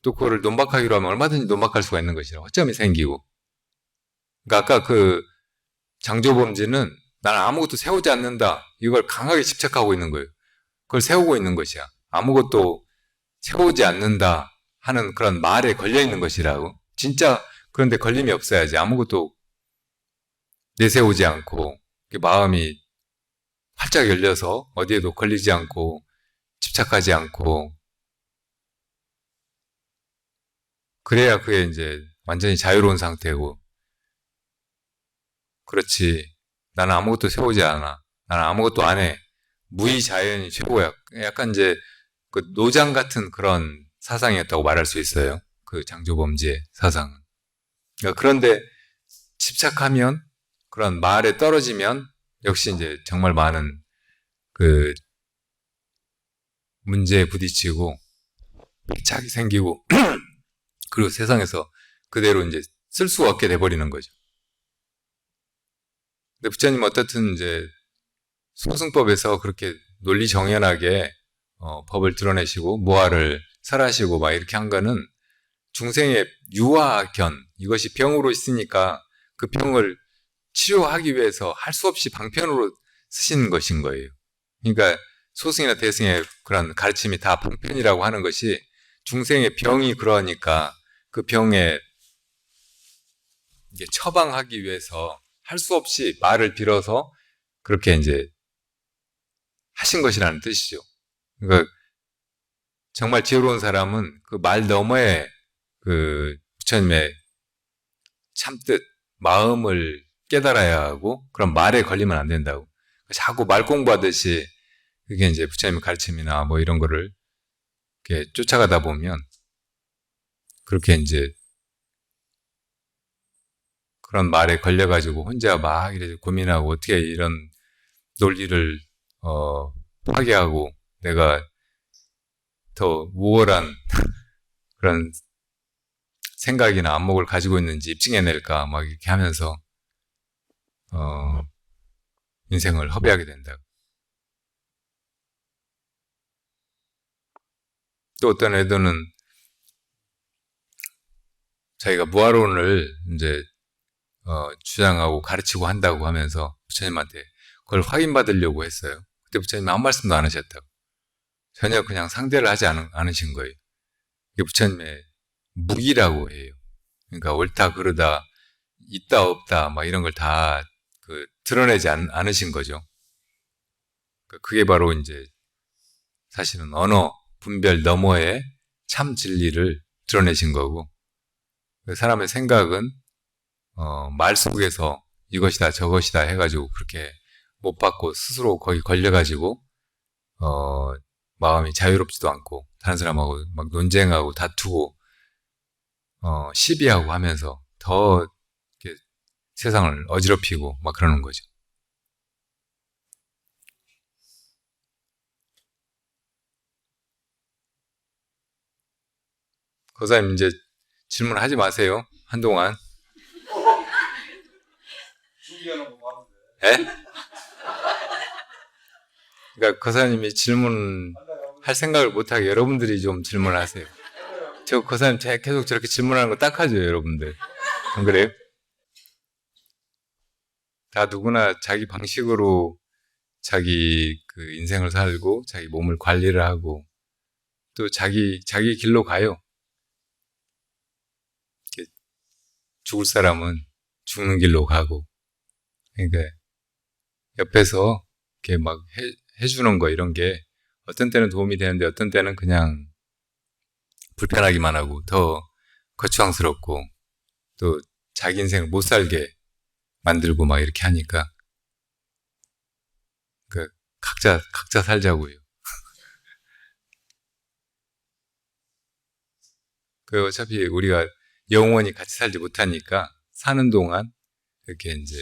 또 그거를 논박하기로 하면 얼마든지 논박할 수가 있는 것이라 허점이 생기고. 그러니까 아까 그 장조범죄는 나는 아무것도 세우지 않는다. 이걸 강하게 집착하고 있는 거예요. 그걸 세우고 있는 것이야. 아무것도 세우지 않는다 하는 그런 말에 걸려 있는 것이라고. 진짜 그런데 걸림이 없어야지. 아무것도 내세우지 않고 마음이 활짝 열려서 어디에도 걸리지 않고 집착하지 않고 그래야 그게 이제 완전히 자유로운 상태고. 그렇지. 나는 아무것도 세우지 않아. 나는 아무것도 안 해. 무의자연이 최고야. 약간 이제 그 노장 같은 그런 사상이었다고 말할 수 있어요. 그 장조범죄 사상은. 그러니까 그런데 집착하면 그런 말에 떨어지면 역시 이제 정말 많은 그 문제에 부딪히고 패착이 생기고 그리고 세상에서 그대로 이제 쓸 수가 없게 돼버리는 거죠. 근데 부처님 어떻든 이제 소승법에서 그렇게 논리정연하게 법을 드러내시고 무아를 설하시고 막 이렇게 한 거는 중생의 유아견, 이것이 병으로 있으니까 그 병을 치료하기 위해서 할 수 없이 방편으로 쓰신 것인 거예요. 그러니까 소승이나 대승의 그런 가르침이 다 방편이라고 하는 것이 중생의 병이 그러니까 그 병에 이제 처방하기 위해서 할 수 없이 말을 빌어서 그렇게 이제 하신 것이라는 뜻이죠. 그러니까 정말 지혜로운 사람은 그 말 너머에 그 부처님의 참뜻, 마음을 깨달아야 하고 그런 말에 걸리면 안 된다고. 자꾸 말 공부하듯이 그게 이제 부처님의 가르침이나 뭐 이런 거를 이렇게 쫓아가다 보면 그렇게 이제 그런 말에 걸려가지고 혼자 막 이렇게 고민하고 어떻게 이런 논리를 파괴하고 내가 더 우월한 그런 생각이나 안목을 가지고 있는지 입증해낼까 막 이렇게 하면서 인생을 허비하게 된다. 또 어떤 애들은 자기가 무아론을 이제 주장하고 가르치고 한다고 하면서 부처님한테 그걸 확인받으려고 했어요. 그때 부처님이 아무 말씀도 안 하셨다고. 전혀 그냥 상대를 하지 않으신 거예요. 이게 부처님의 무기라고 해요. 그러니까 옳다 그르다 있다 없다 막 이런 걸 다 드러내지 않으신 거죠. 그게 바로 이제 사실은 언어 분별 너머의 참 진리를 드러내신 거고, 사람의 생각은 말 속에서 이것이다 저것이다 해가지고 그렇게 못 받고 스스로 거기 걸려가지고 마음이 자유롭지도 않고 다른 사람하고 막 논쟁하고 다투고 시비하고 하면서 더 이렇게 세상을 어지럽히고 막 그러는 거죠. 거사님 이제 질문하지 마세요. 한동안. 예? 그러니까 거사님이 질문할 생각을 못하게 여러분들이 좀 질문하세요. 저 거사님 계속 저렇게 질문하는 거 딱 하죠, 여러분들. 안 그래요? 다 누구나 자기 방식으로 자기 그 인생을 살고 자기 몸을 관리를 하고 또 자기 길로 가요. 죽을 사람은 죽는 길로 가고. 그러니까 옆에서 이렇게 막 해주는 거 이런 게 어떤 때는 도움이 되는데 어떤 때는 그냥 불편하기만 하고 더 거추장스럽고 또 자기 인생을 못 살게 만들고 막 이렇게 하니까 그 각자 살자고요. 그 어차피 우리가 영원히 같이 살지 못하니까 사는 동안 이렇게 이제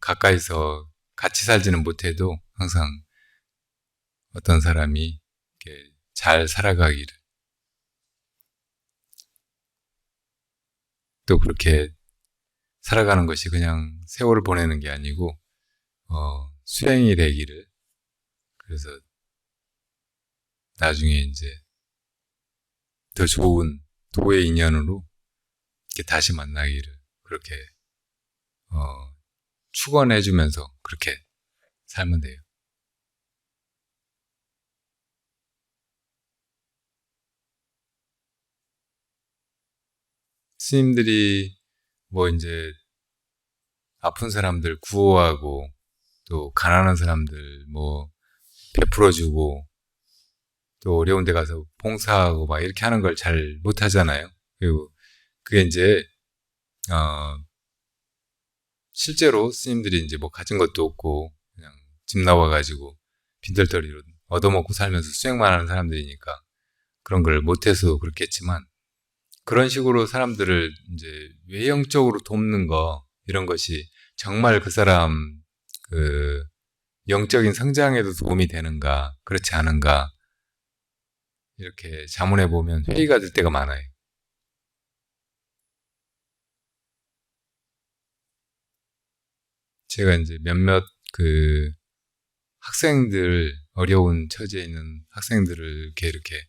가까이서 같이 살지는 못해도 항상 어떤 사람이 이렇게 잘 살아가기를, 또 그렇게 살아가는 것이 그냥 세월을 보내는 게 아니고 수행이 되기를, 그래서 나중에 이제 더 좋은 도의 인연으로 이렇게 다시 만나기를 그렇게 축원해주면서 그렇게 살면 돼요. 스님들이 뭐 이제 아픈 사람들 구호하고 또 가난한 사람들 뭐 베풀어주고 또 어려운 데 가서 봉사하고 막 이렇게 하는 걸 잘 못하잖아요. 그리고 그게 이제 실제로 스님들이 이제 뭐 가진 것도 없고 그냥 집 나와가지고 빈털터리로 얻어먹고 살면서 수행만 하는 사람들이니까 그런 걸 못해서 그렇겠지만, 그런 식으로 사람들을 이제 외형적으로 돕는 거, 이런 것이 정말 그 사람 그 영적인 성장에도 도움이 되는가 그렇지 않은가, 이렇게 자문해 보면 회의가 될 때가 많아요. 제가 이제 몇몇 그 학생들, 어려운 처지에 있는 학생들을 이렇게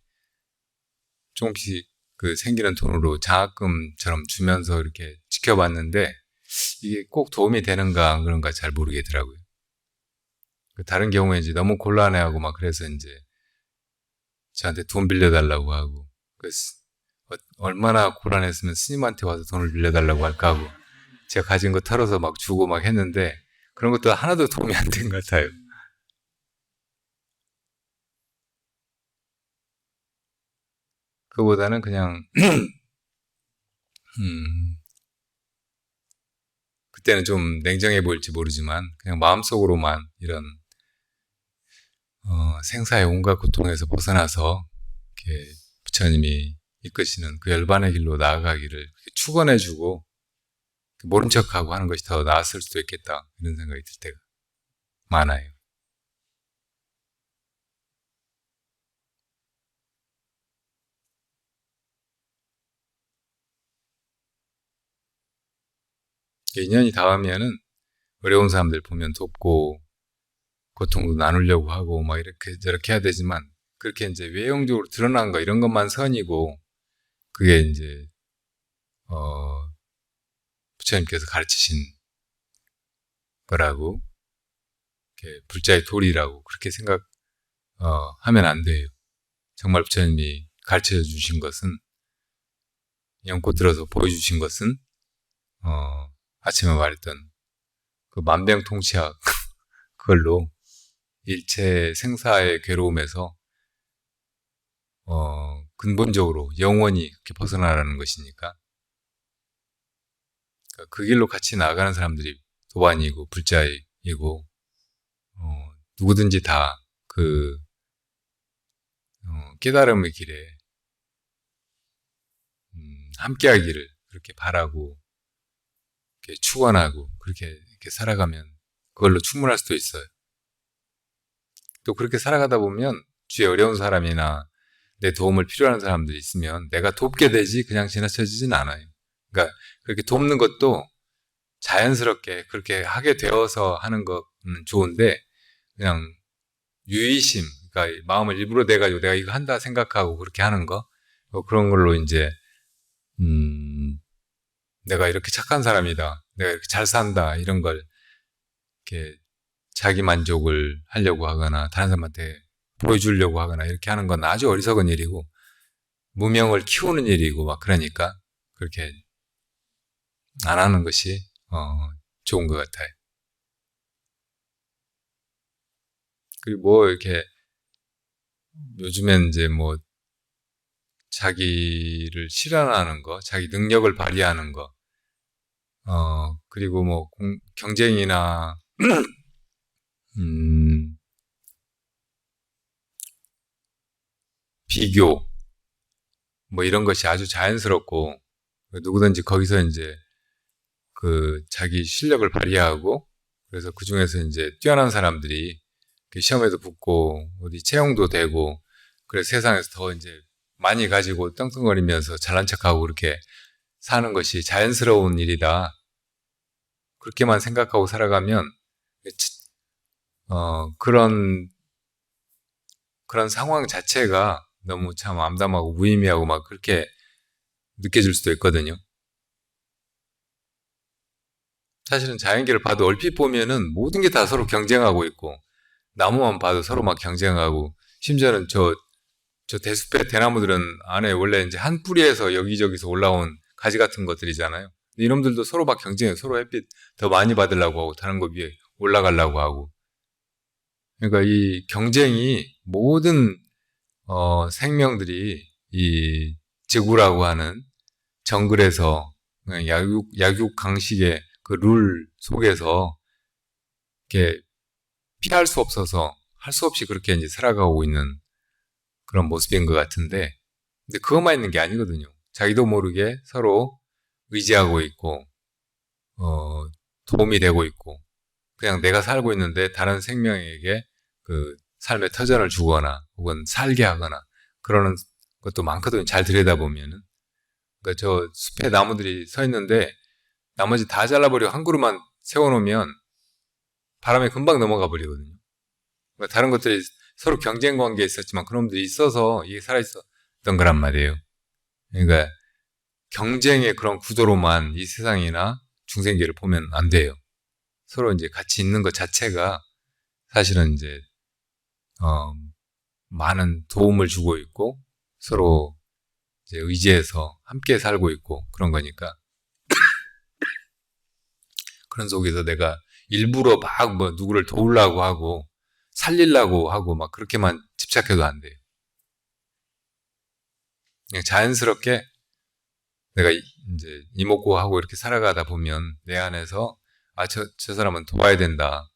조금씩 그 생기는 돈으로 장학금처럼 주면서 이렇게 지켜봤는데, 이게 꼭 도움이 되는가 안 그런가 잘 모르겠더라고요. 다른 경우에 이제 너무 곤란해하고 막 그래서 이제 저한테 돈 빌려달라고 하고, 얼마나 곤란했으면 스님한테 와서 돈을 빌려달라고 할까 하고 제가 가진 거 털어서 막 주고 막 했는데, 그런 것도 하나도 도움이 안 된 것 같아요. 그거보다는 그냥 그때는 좀 냉정해 보일지 모르지만 그냥 마음속으로만 이런 생사의 온갖 고통에서 벗어나서 이렇게 부처님이 이끄시는 그 열반의 길로 나아가기를 축원해주고 모른 척하고 하는 것이 더 나았을 수도 있겠다, 이런 생각이 들 때가 많아요. 인연이 닿으면은 어려운 사람들 보면 돕고 고통도 나누려고 하고 막 이렇게 저렇게 해야 되지만, 그렇게 이제 외형적으로 드러난 거 이런 것만 선이고, 그게 이제 부처님께서 가르치신 거라고, 이렇게 불자의 도리라고 그렇게 하면 안 돼요. 정말 부처님이 가르쳐 주신 것은, 연꽃 들어서 보여주신 것은 아침에 말했던 그 만병통치약 그걸로 일체 생사의 괴로움에서 근본적으로 영원히 이렇게 벗어나라는 것이니까, 그 길로 같이 나아가는 사람들이 도반이고 불자이고 누구든지 다 그 깨달음의 길에 함께하기를 그렇게 바라고 이렇게 축원하고 그렇게 이렇게 살아가면 그걸로 충분할 수도 있어요. 또 그렇게 살아가다 보면 주위에 어려운 사람이나 내 도움을 필요하는 사람들이 있으면 내가 돕게 되지 그냥 지나쳐지진 않아요. 그러니까 그렇게 돕는 것도 자연스럽게 그렇게 하게 되어서 하는 건 좋은데, 그냥 유의심, 그러니까 마음을 일부러 내가지고 내가 이거 한다 생각하고 그렇게 하는 거, 그런 걸로 이제 내가 이렇게 착한 사람이다, 내가 이렇게 잘 산다, 이런 걸 이렇게 자기 만족을 하려고 하거나 다른 사람한테 보여주려고 하거나 이렇게 하는 건 아주 어리석은 일이고 무명을 키우는 일이고 막 그러니까 그렇게 안 하는 것이 좋은 것 같아요. 그리고 뭐 이렇게 요즘엔 이제 뭐 자기를 실현하는 거, 자기 능력을 발휘하는 거, 그리고 뭐 경쟁이나 비교 뭐 이런 것이 아주 자연스럽고, 누구든지 거기서 이제 자기 실력을 발휘하고, 그래서 그 중에서 이제 뛰어난 사람들이 시험에도 붙고, 어디 채용도 되고, 그래서 세상에서 더 이제 많이 가지고 떵떵거리면서 잘난 척하고 그렇게 사는 것이 자연스러운 일이다. 그렇게만 생각하고 살아가면, 그런 상황 자체가 너무 참 암담하고 무의미하고 막 그렇게 느껴질 수도 있거든요. 사실은 자연계를 봐도 얼핏 보면은 모든 게 다 서로 경쟁하고 있고, 나무만 봐도 서로 막 경쟁하고, 심지어는 저 대숲의 대나무들은 안에 원래 이제 한 뿌리에서 여기저기서 올라온 가지 같은 것들이잖아요. 이놈들도 서로 막 경쟁해요. 서로 햇빛 더 많이 받으려고 하고, 다른 거 위에 올라가려고 하고. 그러니까 이 경쟁이 모든 생명들이 이 지구라고 하는 정글에서 그냥 약육강식의 그 룰 속에서 이렇게 피할 수 없어서 할 수 없이 그렇게 이제 살아가고 있는 그런 모습인 것 같은데, 근데 그것만 있는 게 아니거든요. 자기도 모르게 서로 의지하고 있고, 도움이 되고 있고, 그냥 내가 살고 있는데 다른 생명에게 그 삶의 터전을 주거나 혹은 살게 하거나 그러는 것도 많거든요. 잘 들여다보면은. 그러니까 저 숲에 나무들이 서 있는데 나머지 다 잘라버리고 한 그루만 세워놓으면 바람에 금방 넘어가 버리거든요. 그러니까 다른 것들이 서로 경쟁 관계에 있었지만 그놈들이 있어서 이게 살아있었던 거란 말이에요. 그러니까 경쟁의 그런 구도로만 이 세상이나 중생계를 보면 안 돼요. 서로 이제 같이 있는 것 자체가 사실은 이제 많은 도움을 주고 있고 서로 이제 의지해서 함께 살고 있고 그런 거니까 그런 속에서 내가 일부러 막 뭐 누구를 도우려고 하고 살리려고 하고 막 그렇게만 집착해도 안 돼요. 그냥 자연스럽게 내가 이제 이목구하고 이렇게 살아가다 보면 내 안에서 저 사람은 도와야 된다.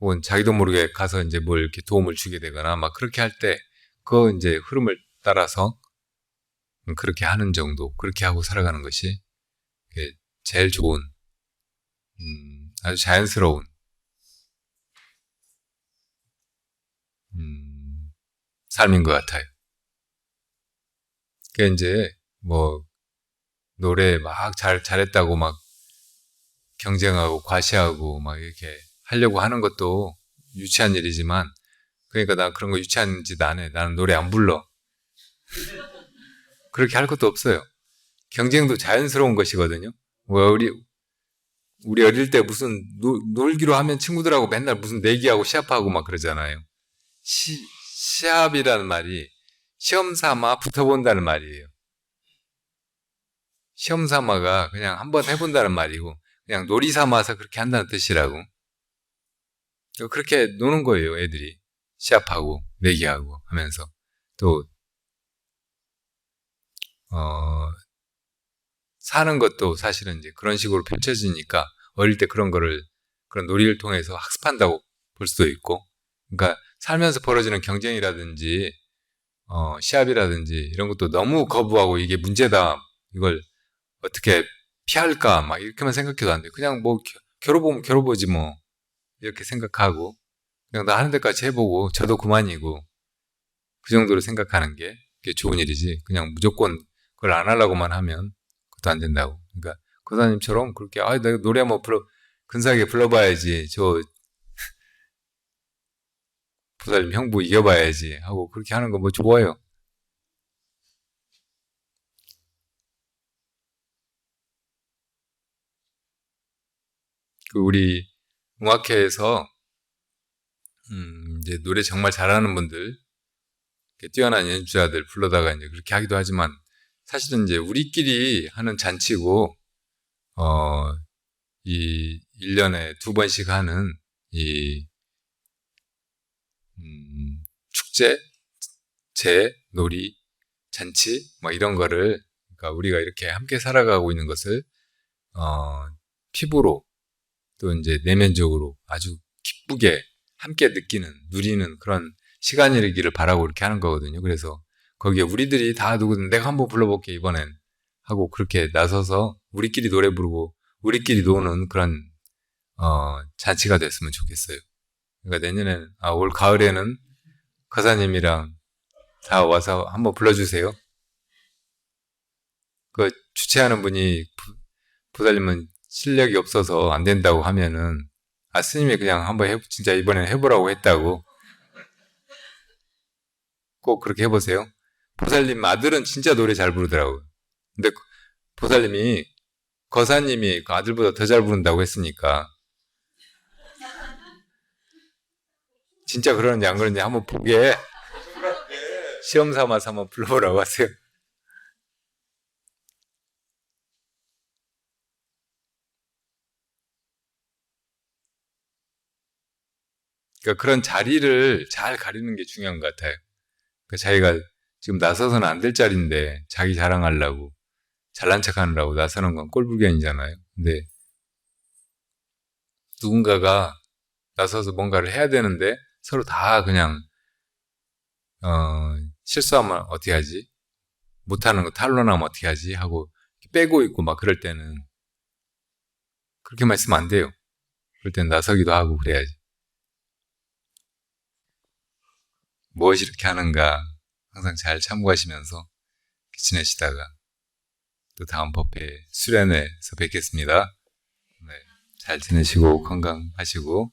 혹은 자기도 모르게 가서 이제 뭘 이렇게 도움을 주게 되거나 막 그렇게 할 때 그 이제 흐름을 따라서 그렇게 하는 정도, 그렇게 하고 살아가는 것이 제일 좋은, 아주 자연스러운, 삶인 것 같아요. 그러니까 이제 뭐 노래 막 잘했다고 막 경쟁하고 과시하고 막 이렇게 하려고 하는 것도 유치한 일이지만, 그러니까 나 그런 거 유치한 짓 안 해. 나는 노래 안 불러. 그렇게 할 것도 없어요. 경쟁도 자연스러운 것이거든요. 우리 어릴 때 무슨 놀기로 하면 친구들하고 맨날 무슨 내기하고 시합하고 막 그러잖아요. 시합이라는 말이 시험 삼아 붙어본다는 말이에요. 시험 삼아가 그냥 한번 해본다는 말이고 그냥 놀이 삼아서 그렇게 한다는 뜻이라고. 그렇게 노는 거예요, 애들이. 시합하고 내기하고 하면서. 또 사는 것도 사실은 이제 그런 식으로 펼쳐지니까 어릴 때 그런 놀이를 통해서 학습한다고 볼 수도 있고, 그러니까 살면서 벌어지는 경쟁이라든지 시합이라든지 이런 것도 너무 거부하고 이게 문제다, 이걸 어떻게 피할까 막 이렇게만 생각해도 안 돼요. 그냥 뭐 겨뤄보면 겨뤄보지 뭐 이렇게 생각하고 그냥 나 하는 데까지 해보고 저도 그만이고 그 정도로 생각하는 게 그게 좋은 일이지, 그냥 무조건 그걸 안 하려고만 하면 그것도 안 된다고. 그러니까 고사님처럼 그렇게 내가 노래 한번 근사하게 불러봐야지, 저 보살님 형부 이겨봐야지 하고 그렇게 하는 거 뭐 좋아요. 우리 음악회에서 이제 노래 정말 잘하는 분들, 뛰어난 연주자들 불러다가 이제 그렇게 하기도 하지만 사실은 이제 우리끼리 하는 잔치고 이 1년에 2번씩 하는 이 축제, 놀이, 잔치 뭐 이런 거를, 그러니까 우리가 이렇게 함께 살아가고 있는 것을 피부로 또 이제 내면적으로 아주 기쁘게 함께 누리는 그런 시간이기를 바라고 이렇게 하는 거거든요. 그래서 거기에 우리들이 다 누구든 내가 한번 불러볼게 이번엔 하고 그렇게 나서서 우리끼리 노래 부르고 우리끼리 노는 그런 잔치가 됐으면 좋겠어요. 그러니까 내년에는 올 가을에는 거사님이랑 다 와서 한번 불러주세요. 그 주최하는 분이 보살님은 실력이 없어서 안 된다고 하면은 스님이 그냥 한번 진짜 이번에는 해보라고 했다고 꼭 그렇게 해보세요. 보살님 아들은 진짜 노래 잘 부르더라고요. 근데 보살님이 거사님이 그 아들보다 더 잘 부른다고 했으니까 진짜 그러는지 안 그러는지 한번 보게 시험 삼아서 한번 불러보라고 하세요. 그러니까 그런 자리를 잘 가리는 게 중요한 것 같아요. 그러니까 자기가 지금 나서서는 안 될 자리인데 자기 자랑하려고 잘난 척하느라고 나서는 건 꼴불견이잖아요. 근데 누군가가 나서서 뭔가를 해야 되는데 서로 다 그냥 실수하면 어떻게 하지? 못하는 거 탄로나면 어떻게 하지? 하고 빼고 있고 막 그럴 때는 그렇게만 있으면 안 돼요. 그럴 때는 나서기도 하고 그래야지. 무엇이 이렇게 하는가 항상 잘 참고하시면서 지내시다가 또 다음 법회 수련회에서 뵙겠습니다. 네, 잘 지내시고 건강하시고